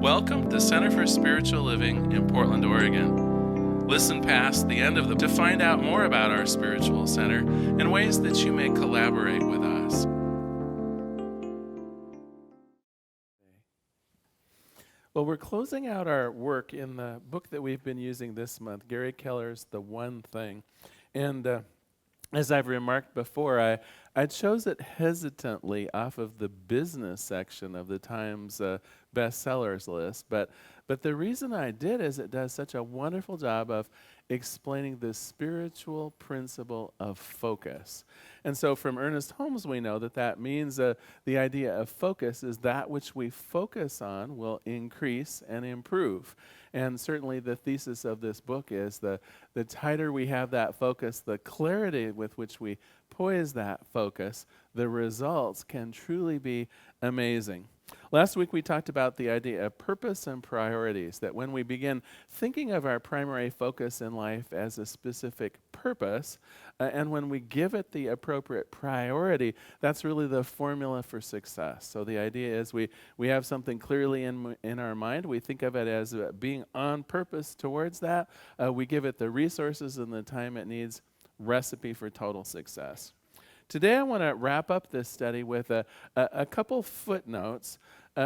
Welcome to Center for Spiritual Living in Portland, Oregon. Listen past the end of to find out more about our spiritual center and ways that you may collaborate with us. Well, we're closing out our work in the book that we've been using this month, Gary Keller's The One Thing. And as I've remarked before, I chose it hesitantly off of the business section of the Times bestsellers list, but the reason I did is it does such a wonderful job of explaining the spiritual principle of focus. And so from Ernest Holmes, we know that means the idea of focus is that which we focus on will increase and improve. And certainly the thesis of this book is the tighter we have that focus, the clarity with which we poise that focus, the results can truly be amazing. Last week we talked about the idea of purpose and priorities, that when we begin thinking of our primary focus in life as a specific purpose, and when we give it the appropriate priority, that's really the formula for success. So the idea is we have something clearly in our mind, we think of it as being on purpose towards that, we give it the resources and the time it needs, recipe for total success. Today I want to wrap up this study with a couple footnotes.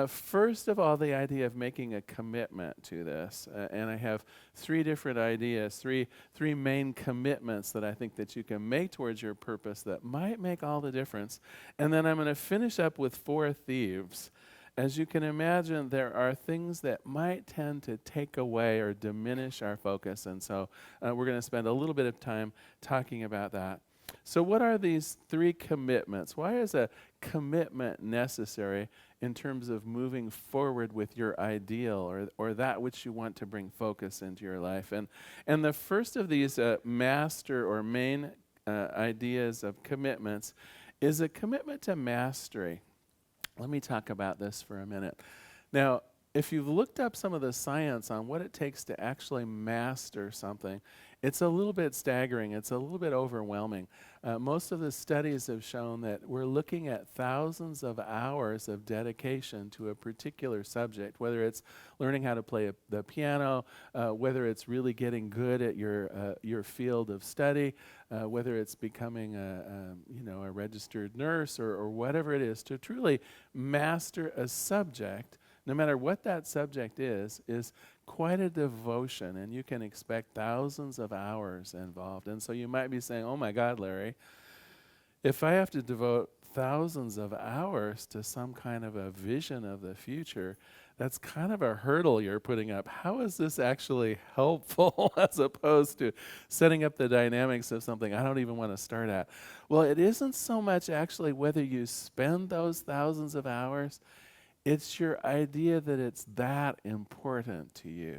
First of all, the idea of making a commitment to this. And I have three different ideas, three main commitments that I think that you can make towards your purpose that might make all the difference. And then I'm going to finish up with 4 thieves. As you can imagine, there are things that might tend to take away or diminish our focus. And so we're going to spend a little bit of time talking about that. So what are these 3 commitments? Why is a commitment necessary in terms of moving forward with your ideal or that which you want to bring focus into your life? And the first of these master or main ideas of commitments is a commitment to mastery. Let me talk about this for a minute. Now, if you've looked up some of the science on what it takes to actually master something, it's a little bit staggering. It's a little bit overwhelming. Most of the studies have shown that we're looking at thousands of hours of dedication to a particular subject, whether it's learning how to play the piano, whether it's really getting good at your field of study, whether it's becoming a registered nurse or whatever it is, to truly master a subject, no matter what that subject is quite a devotion, and you can expect thousands of hours involved. And so you might be saying, oh my God, Larry, if I have to devote thousands of hours to some kind of a vision of the future, that's kind of a hurdle you're putting up. How is this actually helpful as opposed to setting up the dynamics of something I don't even want to start at? Well, it isn't so much actually whether you spend those thousands of hours. It's your idea that it's that important to you.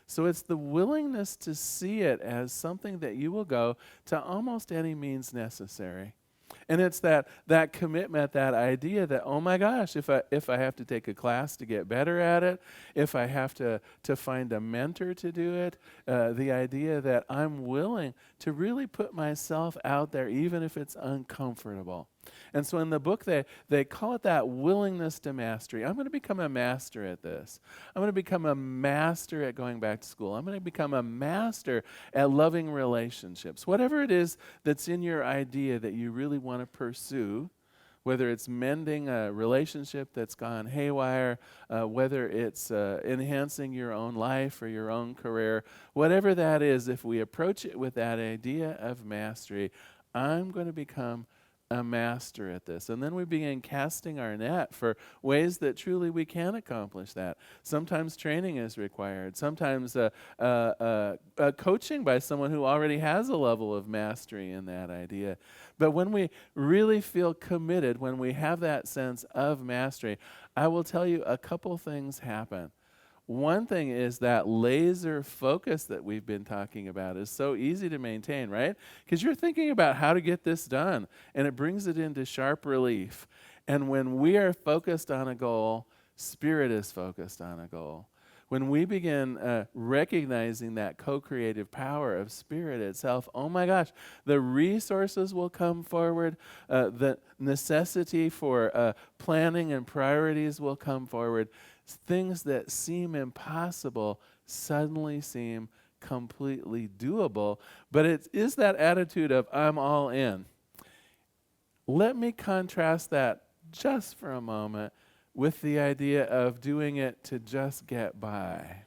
So it's the willingness to see it as something that you will go to almost any means necessary. And it's that commitment, that idea that, oh my gosh, if I have to take a class to get better at it, if I have to find a mentor to do it, the idea that I'm willing to really put myself out there even if it's uncomfortable. And so in the book, they call it that willingness to mastery. I'm going to become a master at this. I'm going to become a master at going back to school. I'm going to become a master at loving relationships. Whatever it is that's in your idea that you really want to pursue, whether it's mending a relationship that's gone haywire, whether it's enhancing your own life or your own career, whatever that is, if we approach it with that idea of mastery, I'm going to become a master at this. And then we begin casting our net for ways that truly we can accomplish that. Sometimes training is required. Sometimes coaching by someone who already has a level of mastery in that idea. But when we really feel committed, when we have that sense of mastery, I will tell you a couple things happen. One thing is that laser focus that we've been talking about is so easy to maintain, right? Because you're thinking about how to get this done, and it brings it into sharp relief. And when we are focused on a goal, spirit is focused on a goal. When we begin recognizing that co-creative power of spirit itself, oh my gosh, the resources will come forward, the necessity for planning and priorities will come forward. Things that seem impossible suddenly seem completely doable. But it is that attitude of, I'm all in. Let me contrast that just for a moment with the idea of doing it to just get by.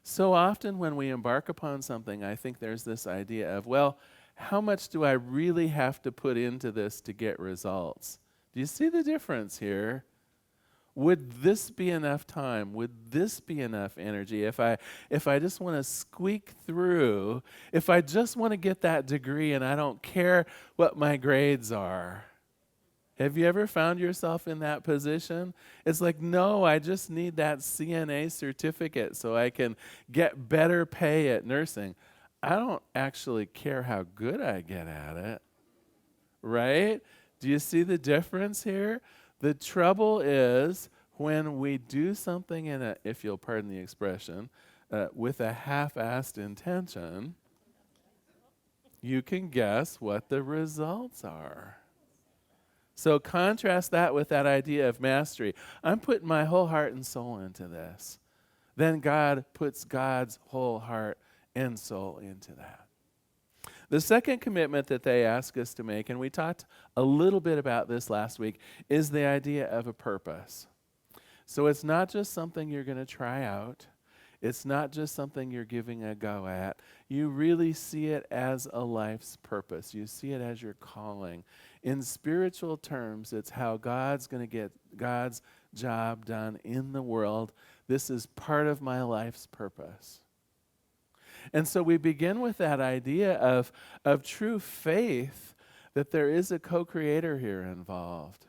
So often when we embark upon something, I think there's this idea of, well, how much do I really have to put into this to get results? Do you see the difference here? Would this be enough time? Would this be enough energy if I just want to squeak through, if I just want to get that degree and I don't care what my grades are? Have you ever found yourself in that position? It's like, no, I just need that CNA certificate so I can get better pay at nursing. I don't actually care how good I get at it, right? Do you see the difference here? The trouble is when we do something if you'll pardon the expression, with a half-assed intention, you can guess what the results are. So contrast that with that idea of mastery. I'm putting my whole heart and soul into this. Then God puts God's whole heart and soul into that. The second commitment that they ask us to make, and we talked a little bit about this last week, is the idea of a purpose. So it's not just something you're going to try out. It's not just something you're giving a go at. You really see it as a life's purpose. You see it as your calling. In spiritual terms, it's how God's going to get God's job done in the world. This is part of my life's purpose. And so we begin with that idea of true faith that there is a co-creator here involved.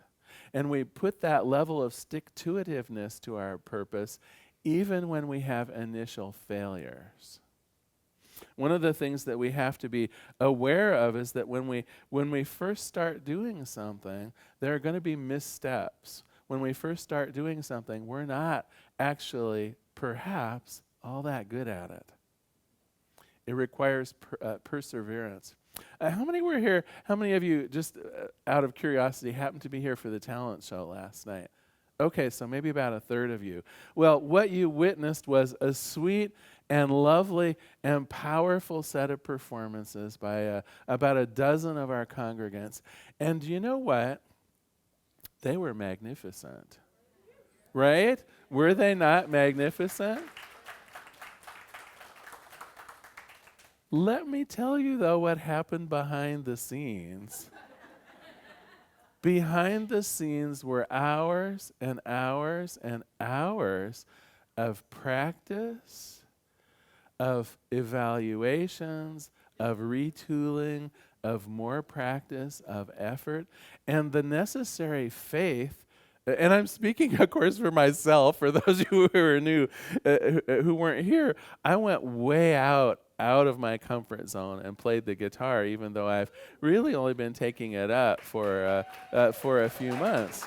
And we put that level of stick-to-itiveness to our purpose even when we have initial failures. One of the things that we have to be aware of is that when we first start doing something, there are going to be missteps. When we first start doing something, we're not actually, perhaps, all that good at it. It requires perseverance. How many were here? How many of you, just out of curiosity, happened to be here for the talent show last night? Okay, so maybe about a third of you. Well, what you witnessed was a sweet and lovely and powerful set of performances by about a dozen of our congregants. And you know what? They were magnificent. Right? Were they not magnificent? Let me tell you, though, what happened behind the scenes. Behind the scenes were hours and hours and hours of practice, of evaluations, of retooling, of more practice, of effort, and the necessary faith. And I'm speaking, of course, for myself. For those of you who are new, who weren't here, I went way out of my comfort zone and played the guitar, even though I've really only been taking it up for a few months.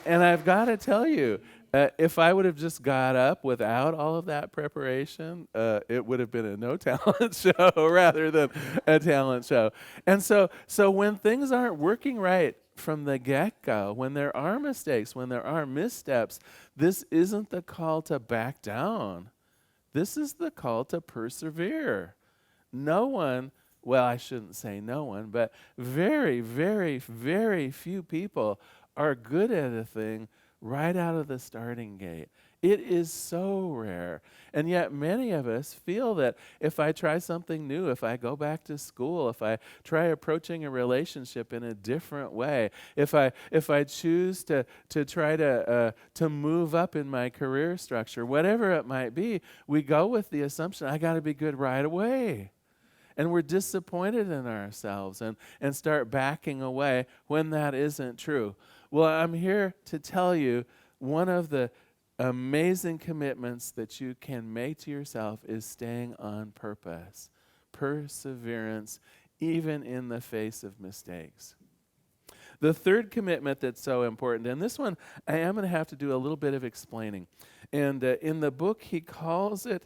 And I've got to tell you, if I would have just got up without all of that preparation, it would have been a no talent show rather than a talent show. And so when things aren't working right from the get-go, when there are mistakes, when there are missteps, this isn't the call to back down. This is the call to persevere. No one, well, I shouldn't say no one, but very, very, very few people are good at a thing right out of the starting gate. It is so rare. And yet many of us feel that if I try something new, if I go back to school, if I try approaching a relationship in a different way, if I choose to try to move up in my career structure, whatever it might be, we go with the assumption, I got to be good right away. And we're disappointed in ourselves and start backing away when that isn't true. Well, I'm here to tell you one of the amazing commitments that you can make to yourself is staying on purpose, perseverance, even in the face of mistakes. The third commitment that's so important, and this one I am going to have to do a little bit of explaining. And in the book, he calls it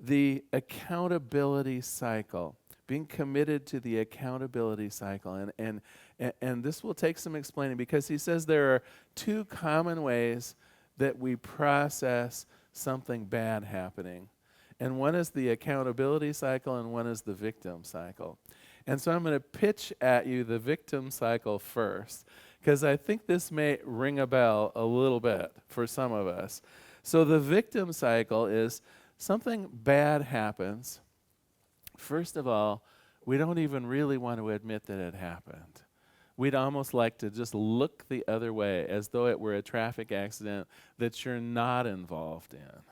the accountability cycle, being committed to the accountability cycle. And this will take some explaining because he says there are two common ways that we process something bad happening. And one is the accountability cycle, and one is the victim cycle. And so I'm going to pitch at you the victim cycle first, because I think this may ring a bell a little bit for some of us. So the victim cycle is something bad happens. First of all, we don't even really want to admit that it happened. We'd almost like to just look the other way, as though it were a traffic accident that you're not involved in.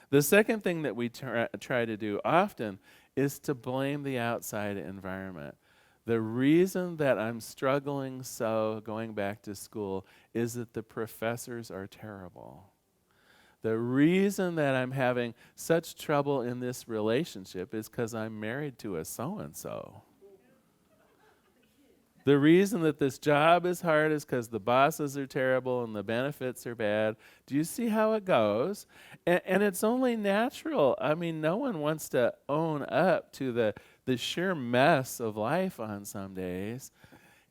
The second thing that we try to do often is to blame the outside environment. The reason that I'm struggling so going back to school is that the professors are terrible. The reason that I'm having such trouble in this relationship is because I'm married to a so-and-so. The reason that this job is hard is because the bosses are terrible and the benefits are bad. Do you see how it goes? And it's only natural. I mean, no one wants to own up to the sheer mess of life on some days.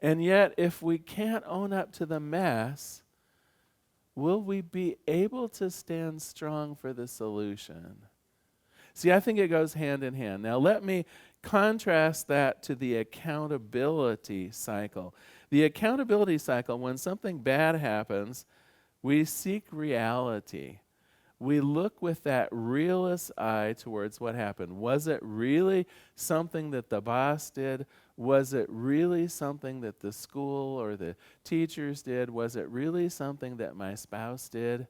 And yet, if we can't own up to the mess, will we be able to stand strong for the solution? See, I think it goes hand in hand. Now, let me contrast that to the accountability cycle. The accountability cycle, when something bad happens, we seek reality. We look with that realist eye towards what happened. Was it really something that the boss did? Was it really something that the school or the teachers did? Was it really something that my spouse did?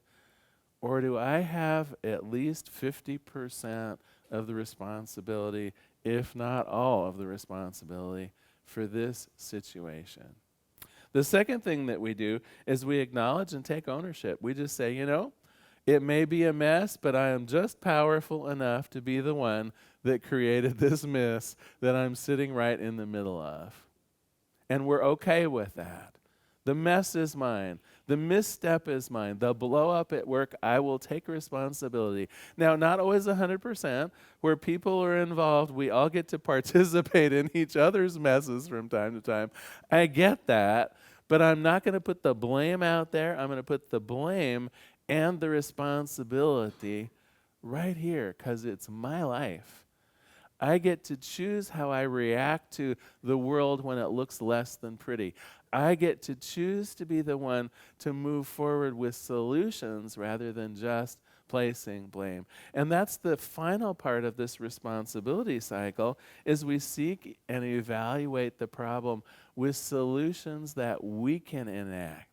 Or do I have at least 50% of the responsibility, if not all of the responsibility, for this situation? The second thing that we do is we acknowledge and take ownership. We just say, it may be a mess, but I am just powerful enough to be the one that created this mess that I'm sitting right in the middle of. And we're okay with that. The mess is mine. The misstep is mine. The blow up at work, I will take responsibility. Now, not always 100%. Where people are involved, we all get to participate in each other's messes from time to time. I get that, but I'm not going to put the blame out there. I'm going to put the blame and the responsibility right here, because it's my life. I get to choose how I react to the world when it looks less than pretty. I get to choose to be the one to move forward with solutions rather than just placing blame. And that's the final part of this responsibility cycle, is we seek and evaluate the problem with solutions that we can enact.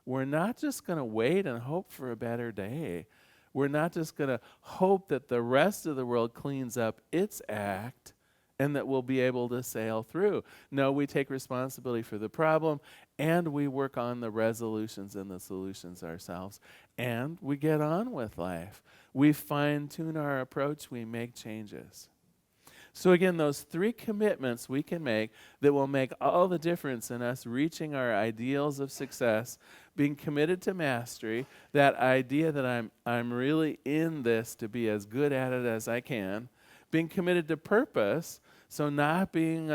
We're not just going to wait and hope for a better day. We're not just going to hope that the rest of the world cleans up its act and that we'll be able to sail through. No, we take responsibility for the problem, and we work on the resolutions and the solutions ourselves, and we get on with life. We fine-tune our approach. We make changes. So again, those three commitments we can make that will make all the difference in us reaching our ideals of success: being committed to mastery, that idea that I'm really in this to be as good at it as I can; being committed to purpose, so not being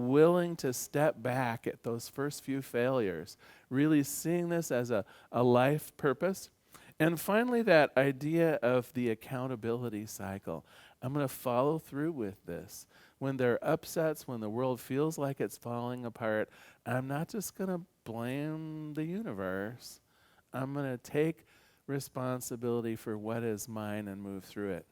willing to step back at those first few failures, really seeing this as a life purpose; and finally, that idea of the accountability cycle. I'm going to follow through with this. When there are upsets, when the world feels like it's falling apart, I'm not just going to blame the universe. I'm going to take responsibility for what is mine and move through it.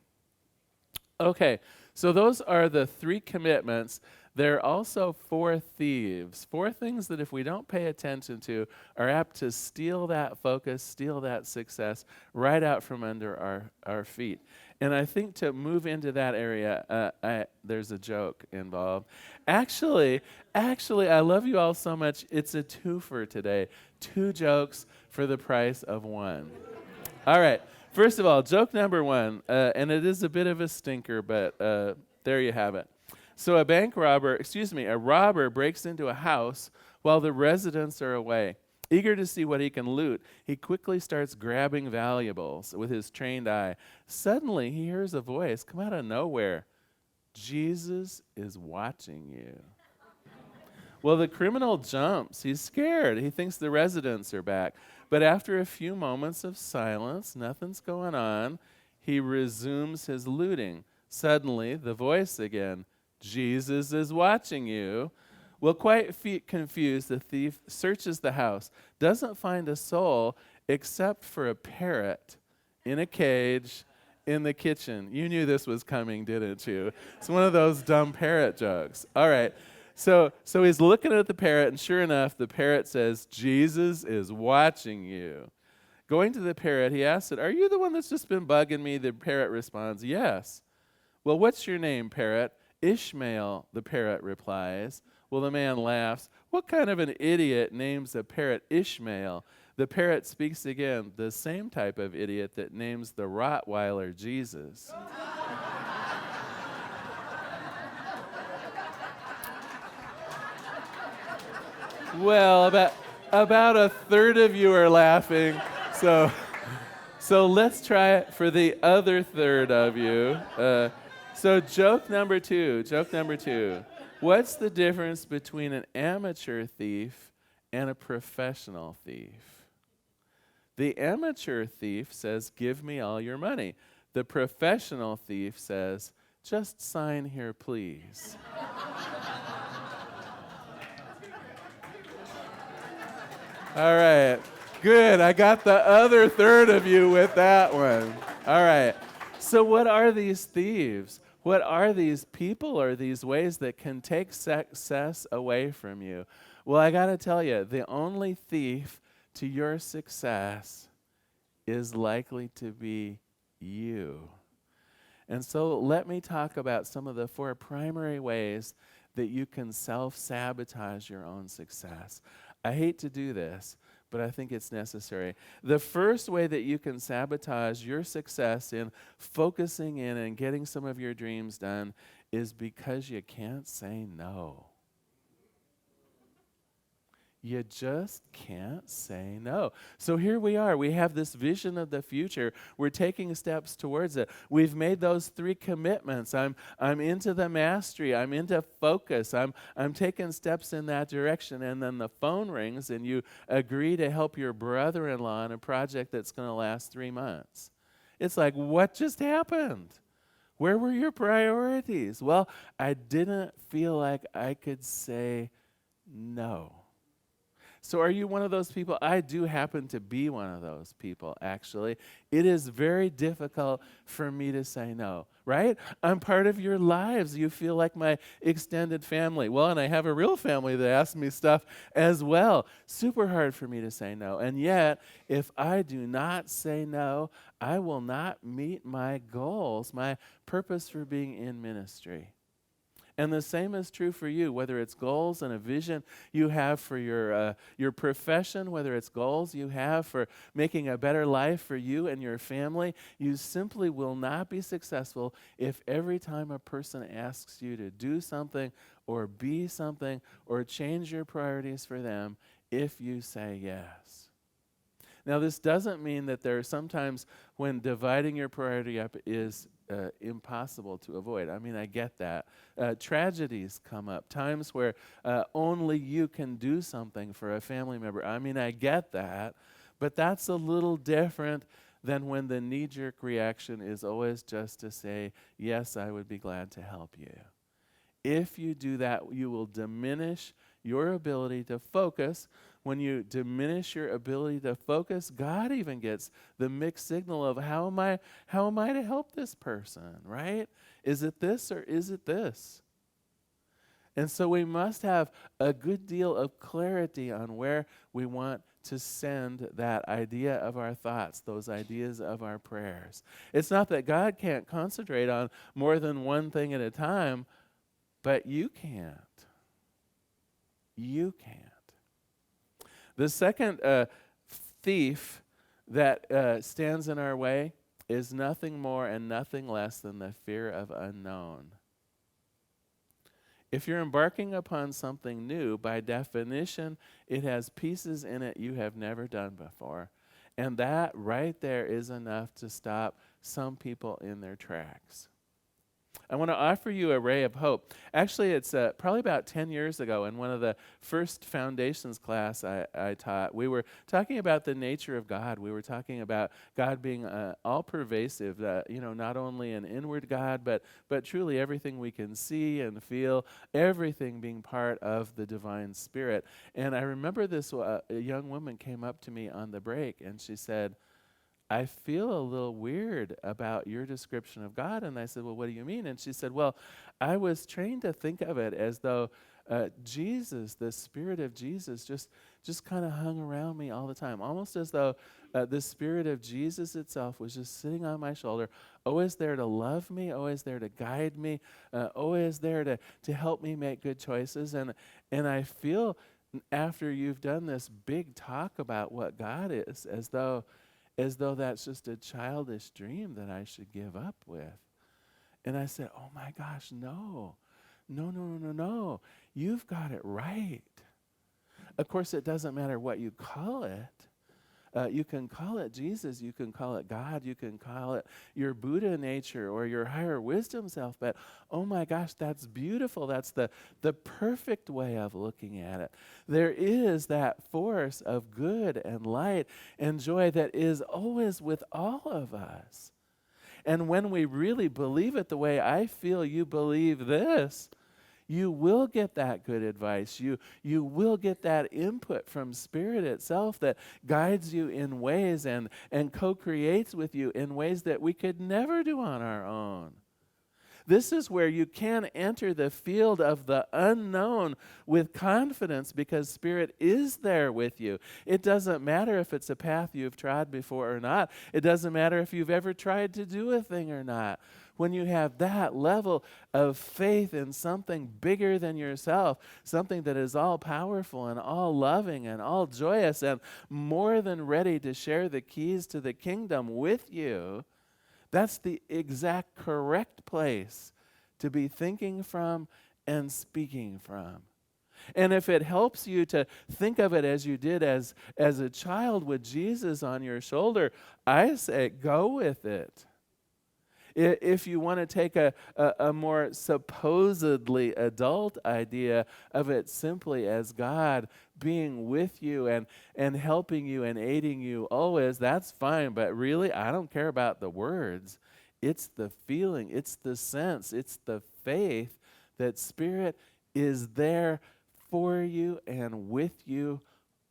Okay, so those are the three commitments. There are also 4 thieves, 4 things that if we don't pay attention to are apt to steal that focus, steal that success right out from under our feet. And I think to move into that area, there's a joke involved. Actually, I love you all so much, it's a twofer today. 2 jokes for the price of 1. All right. First of all, joke number 1, and it is a bit of a stinker, but there you have it. So a robber breaks into a house while the residents are away. Eager to see what he can loot, he quickly starts grabbing valuables with his trained eye. Suddenly, he hears a voice come out of nowhere. Jesus is watching you. Well, the criminal jumps. He's scared. He thinks the residents are back. But after a few moments of silence, nothing's going on, he resumes his looting. Suddenly, the voice again, Jesus is watching you. Well, quite confused, the thief searches the house, doesn't find a soul except for a parrot in a cage in the kitchen. You knew this was coming, didn't you? It's one of those dumb parrot jokes. All right. So he's looking at the parrot, and sure enough, the parrot says, Jesus is watching you. Going to the parrot, he asks it, are you the one that's just been bugging me? The parrot responds, yes. Well, what's your name, parrot? Ishmael, the parrot replies. Well, the man laughs. What kind of an idiot names a parrot Ishmael? The parrot speaks again, the same type of idiot that names the Rottweiler Jesus. Well, about a third of you are laughing, so let's try it for the other third of you. So joke number two. What's the difference between an amateur thief and a professional thief? The amateur thief says, give me all your money. The professional thief says, just sign here, please. All right, good. I got the other third of you with that one. All right. So what are these thieves? What are these people or these ways that can take success away from you? Well, I got to tell you, the only thief to your success is likely to be you. And so let me talk about some of the 4 primary ways that you can self-sabotage your own success. I hate to do this, but I think it's necessary. The first way that you can sabotage your success in focusing in and getting some of your dreams done is because you can't say no. You just can't say no. So here we are. We have this vision of the future. We're taking steps towards it. We've made those 3 commitments. I'm into the mastery. I'm into focus. I'm taking steps in that direction. And then the phone rings and you agree to help your brother-in-law on a project that's going to last 3 months. It's like, what just happened? Where were your priorities? Well, I didn't feel like I could say no. So are you one of those people? I do happen to be one of those people, actually. It is very difficult for me to say no, right? I'm part of your lives. You feel like my extended family. Well, and I have a real family that asks me stuff as well. Super hard for me to say no. And yet, if I do not say no, I will not meet my goals, my purpose for being in ministry. And the same is true for you, whether it's goals and a vision you have for your profession, whether it's goals you have for making a better life for you and your family. You simply will not be successful if every time a person asks you to do something or be something or change your priorities for them, if you say yes. Now, this doesn't mean that there are sometimes when dividing your priority up is impossible to avoid. I mean, I get that. Tragedies come up, times where only you can do something for a family member. I mean, I get that, but that's a little different than when the knee-jerk reaction is always just to say, yes, I would be glad to help you. If you do that, you will diminish your ability to focus. When you diminish your ability to focus, God even gets the mixed signal of how am I to help this person, right? Is it this or is it this? And so we must have a good deal of clarity on where we want to send that idea of our thoughts, those ideas of our prayers. It's not that God can't concentrate on more than one thing at a time, but you can't. You can't. The second thief that stands in our way is nothing more and nothing less than the fear of unknown. If you're embarking upon something new, by definition, it has pieces in it you have never done before. And that right there is enough to stop some people in their tracks. I want to offer you a ray of hope. Actually, it's probably about 10 years ago in one of the first foundations class I taught. We were talking about the nature of God. We were talking about God being all pervasive, not only an inward God, but truly everything we can see and feel, everything being part of the divine spirit. And I remember this a young woman came up to me on the break and she said, I feel a little weird about your description of God. And I said, well, what do you mean? And she said, well, I was trained to think of it as though Jesus, the Spirit of Jesus, just kind of hung around me all the time, almost as though the Spirit of Jesus itself was just sitting on my shoulder, always there to love me, always there to guide me, always there to help me make good choices. And I feel after you've done this big talk about what God is, as though that's just a childish dream that I should give up with. And I said, oh my gosh, no. No, no, no, no, no. You've got it right. Of course, it doesn't matter what you call it. You can call it Jesus, you can call it God, you can call it your Buddha nature or your higher wisdom self, but oh my gosh, that's beautiful. That's the perfect way of looking at it. There is that force of good and light and joy that is always with all of us. And when we really believe it the way I feel you believe this, you will get that good advice. You will get that input from Spirit itself that guides you in ways and co-creates with you in ways that we could never do on our own. This is where you can enter the field of the unknown with confidence because Spirit is there with you. It doesn't matter if it's a path you've tried before or not. It doesn't matter if you've ever tried to do a thing or not. When you have that level of faith in something bigger than yourself, something that is all powerful and all loving and all joyous and more than ready to share the keys to the kingdom with you, that's the exact correct place to be thinking from and speaking from. And if it helps you to think of it as you did as a child with Jesus on your shoulder, I say go with it. If you want to take a more supposedly adult idea of it simply as God being with you and helping you and aiding you always, that's fine. But really, I don't care about the words. It's the feeling, it's the sense, it's the faith that Spirit is there for you and with you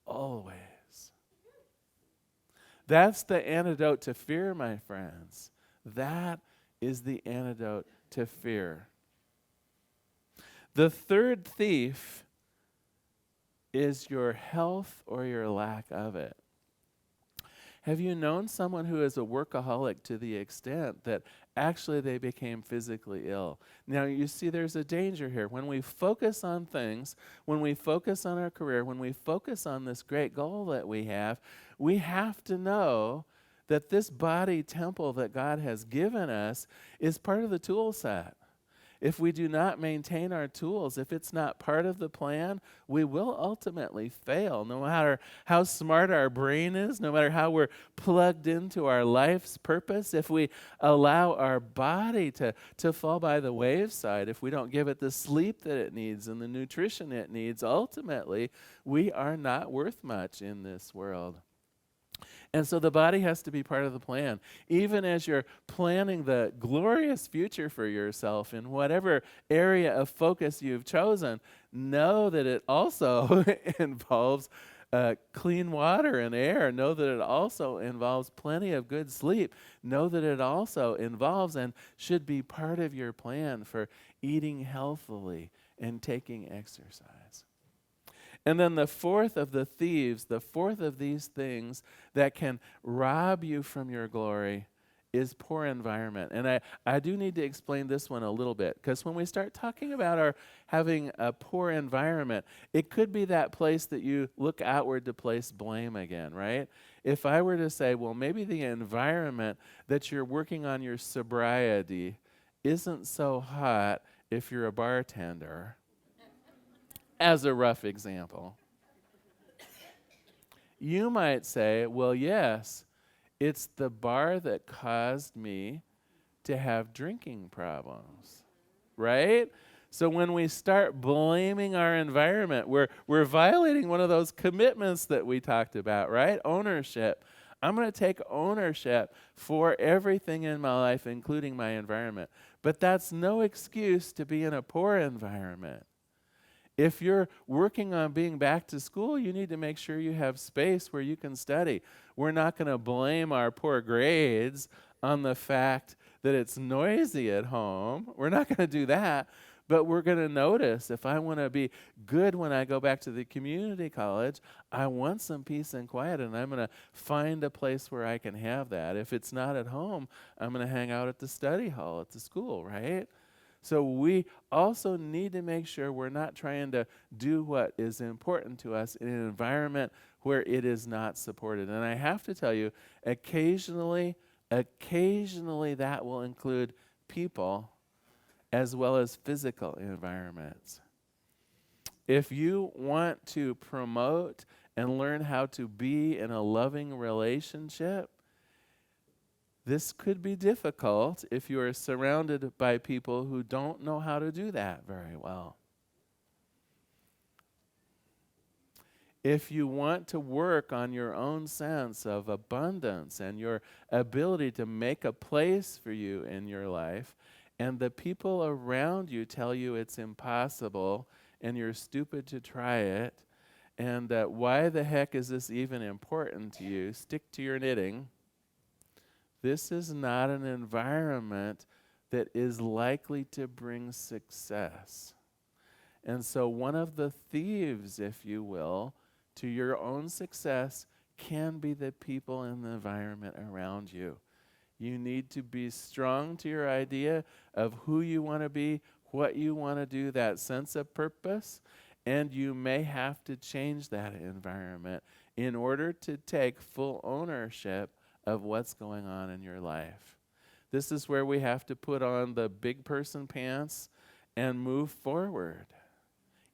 always. That's the antidote to fear, my friends. That is the antidote to fear. The third thief is your health or your lack of it. Have you known someone who is a workaholic to the extent that actually they became physically ill? Now, you see, there's a danger here. When we focus on things, when we focus on our career, when we focus on this great goal that we have to know that this body temple that God has given us is part of the tool set. If we do not maintain our tools, if it's not part of the plan, we will ultimately fail. No matter how smart our brain is, no matter how we're plugged into our life's purpose, if we allow our body to fall by the wayside, if we don't give it the sleep that it needs and the nutrition it needs, ultimately, we are not worth much in this world. And so the body has to be part of the plan. Even as you're planning the glorious future for yourself in whatever area of focus you've chosen, know that it also involves clean water and air. Know that it also involves plenty of good sleep. Know that it also involves and should be part of your plan for eating healthily and taking exercise. And then the fourth of the thieves, the fourth of these things that can rob you from your glory is poor environment. And I do need to explain this one a little bit, because when we start talking about our having a poor environment, it could be that place that you look outward to place blame again, right? If I were to say, well, maybe the environment that you're working on your sobriety isn't so hot if you're a bartender, as a rough example. You might say, well, yes, it's the bar that caused me to have drinking problems, right? So when we start blaming our environment, we're violating one of those commitments that we talked about, right? Ownership. I'm going to take ownership for everything in my life, including my environment. But that's no excuse to be in a poor environment. If you're working on being back to school, you need to make sure you have space where you can study. We're not going to blame our poor grades on the fact that it's noisy at home. We're not going to do that. But we're going to notice if I want to be good when I go back to the community college, I want some peace and quiet, and I'm going to find a place where I can have that. If it's not at home, I'm going to hang out at the study hall at the school, right? So we also need to make sure we're not trying to do what is important to us in an environment where it is not supported. And I have to tell you, occasionally that will include people as well as physical environments. If you want to promote and learn how to be in a loving relationship, this could be difficult if you are surrounded by people who don't know how to do that very well. If you want to work on your own sense of abundance and your ability to make a place for you in your life, and the people around you tell you it's impossible and you're stupid to try it, and why the heck is this even important to you? Stick to your knitting. This is not an environment that is likely to bring success. And so one of the thieves, if you will, to your own success can be the people in the environment around you. You need to be strong to your idea of who you want to be, what you want to do, that sense of purpose, and you may have to change that environment in order to take full ownership of what's going on in your life. This is where we have to put on the big person pants and move forward,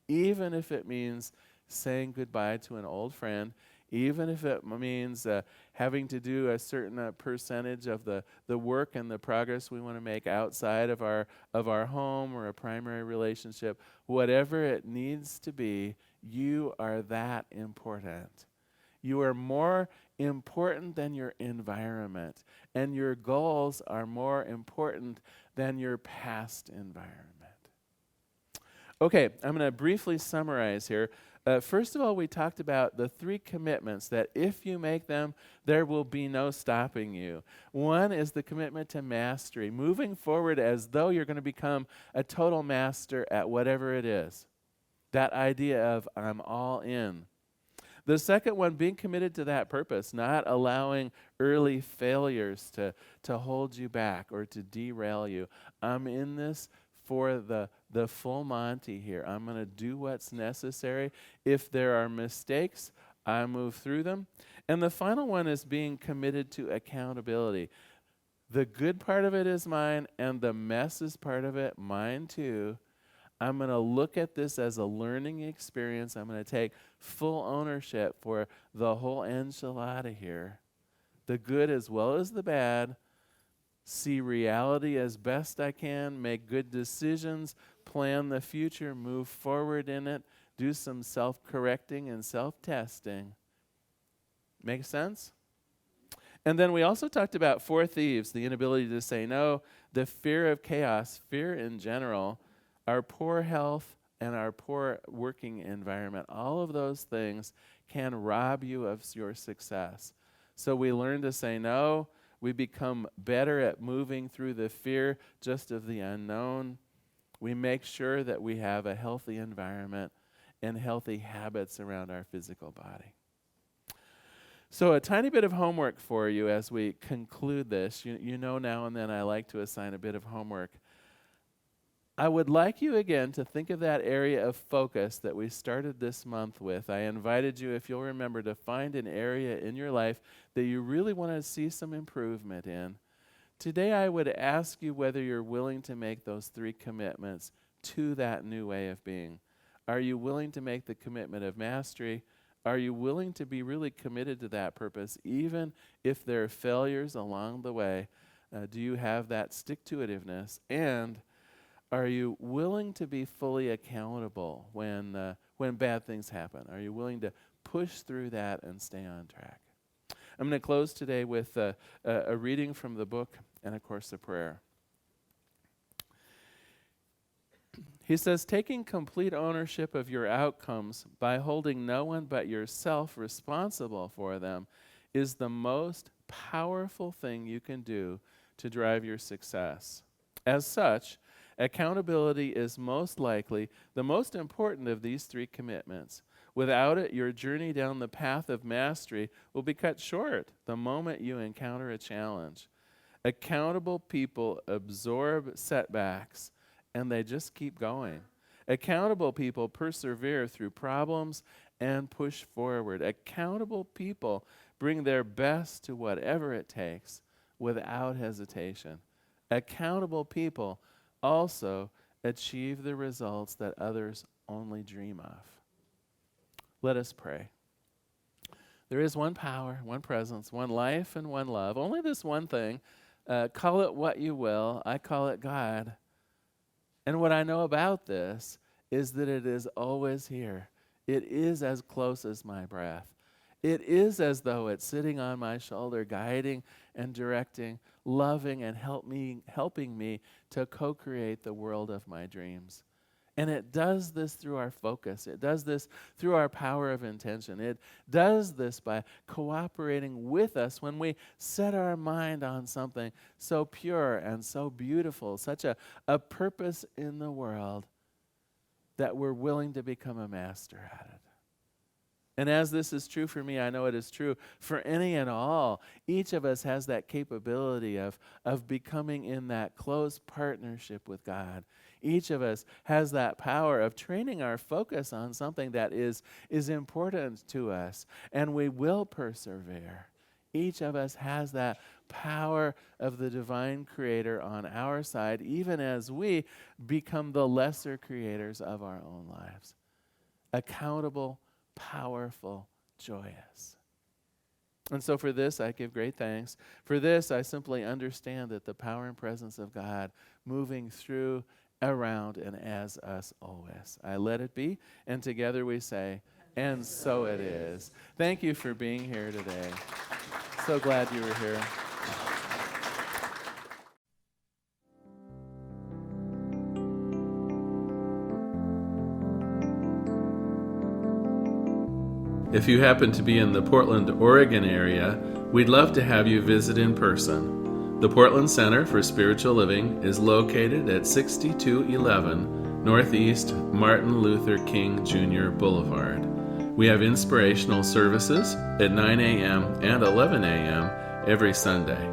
even if it means saying goodbye to an old friend, even if it means having to do a certain percentage of the work and the progress we want to make outside of our home or a primary relationship, whatever it needs to be, you are that important. You are more important than your environment, and your goals are more important than your past environment. Okay, I'm going to briefly summarize here. First of all, we talked about the 3 commitments that if you make them, there will be no stopping you. One is the commitment to mastery, moving forward as though you're going to become a total master at whatever it is. That idea of I'm all in. The second one, being committed to that purpose, not allowing early failures to hold you back or to derail you. I'm in this for the full Monty here. I'm going to do what's necessary. If there are mistakes, I move through them. And the final one is being committed to accountability. The good part of it is mine, and the mess is part of it, mine too. I'm going to look at this as a learning experience. I'm going to take full ownership for the whole enchilada here, the good as well as the bad. See reality as best I can, make good decisions, plan the future, move forward in it, do some self-correcting and self-testing. Make sense? And then we also talked about 4 thieves, the inability to say no, the fear of chaos, fear in general, our poor health, and our poor working environment. All of those things can rob you of your success. So we learn to say no. We become better at moving through the fear just of the unknown. We make sure that we have a healthy environment and healthy habits around our physical body. So a tiny bit of homework for you as we conclude this. You know now and then I like to assign a bit of homework. I would like you again to think of that area of focus that we started this month with. I invited you, if you'll remember, to find an area in your life that you really want to see some improvement in. Today I would ask you whether you're willing to make those 3 commitments to that new way of being. Are you willing to make the commitment of mastery? Are you willing to be really committed to that purpose, even if there are failures along the way? Do you have that stick-to-itiveness? And are you willing to be fully accountable when bad things happen? Are you willing to push through that and stay on track? I'm going to close today with a reading from the book and, of course, a prayer. He says, taking complete ownership of your outcomes by holding no one but yourself responsible for them is the most powerful thing you can do to drive your success. As such, accountability is most likely the most important of these three commitments. Without it, your journey down the path of mastery will be cut short the moment you encounter a challenge. Accountable people absorb setbacks and they just keep going. Accountable people persevere through problems and push forward. Accountable people bring their best to whatever it takes without hesitation. Accountable people also achieve the results that others only dream of. Let us pray. There is one power, one presence, one life, and one love. Only this one thing. Call it what you will. I call it God. And what I know about this is that it is always here. It is as close as my breath. It is as though it's sitting on my shoulder, guiding and directing, loving and helping me to co-create the world of my dreams. And it does this through our focus. It does this through our power of intention. It does this by cooperating with us when we set our mind on something so pure and so beautiful, such a purpose in the world that we're willing to become a master at it. And as this is true for me, I know it is true for any and all. Each of us has that capability of becoming in that close partnership with God. Each of us has that power of training our focus on something that is important to us, and we will persevere. Each of us has that power of the divine creator on our side, even as we become the lesser creators of our own lives. Accountable, powerful, joyous. And so for this, I give great thanks. For this, I simply understand that the power and presence of God moving through, around, and as us always. I let it be, and together we say, and so it is. Thank you for being here today. So glad you were here. If you happen to be in the Portland, Oregon area, we'd love to have you visit in person. The Portland Center for Spiritual Living is located at 6211 Northeast Martin Luther King Jr. Boulevard. We have inspirational services at 9 a.m. and 11 a.m. every Sunday.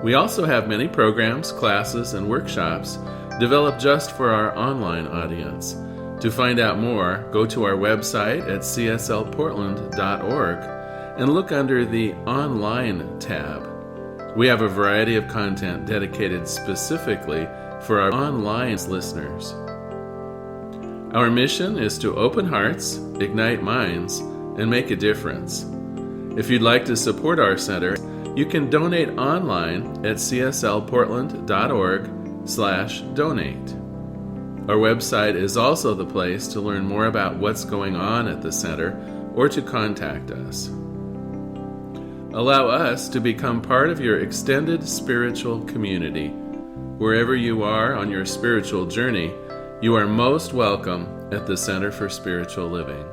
We also have many programs, classes, and workshops developed just for our online audience. To find out more, go to our website at cslportland.org and look under the Online tab. We have a variety of content dedicated specifically for our online listeners. Our mission is to open hearts, ignite minds, and make a difference. If you'd like to support our center, you can donate online at cslportland.org/donate. Our website is also the place to learn more about what's going on at the center or to contact us. Allow us to become part of your extended spiritual community. Wherever you are on your spiritual journey, you are most welcome at the Center for Spiritual Living.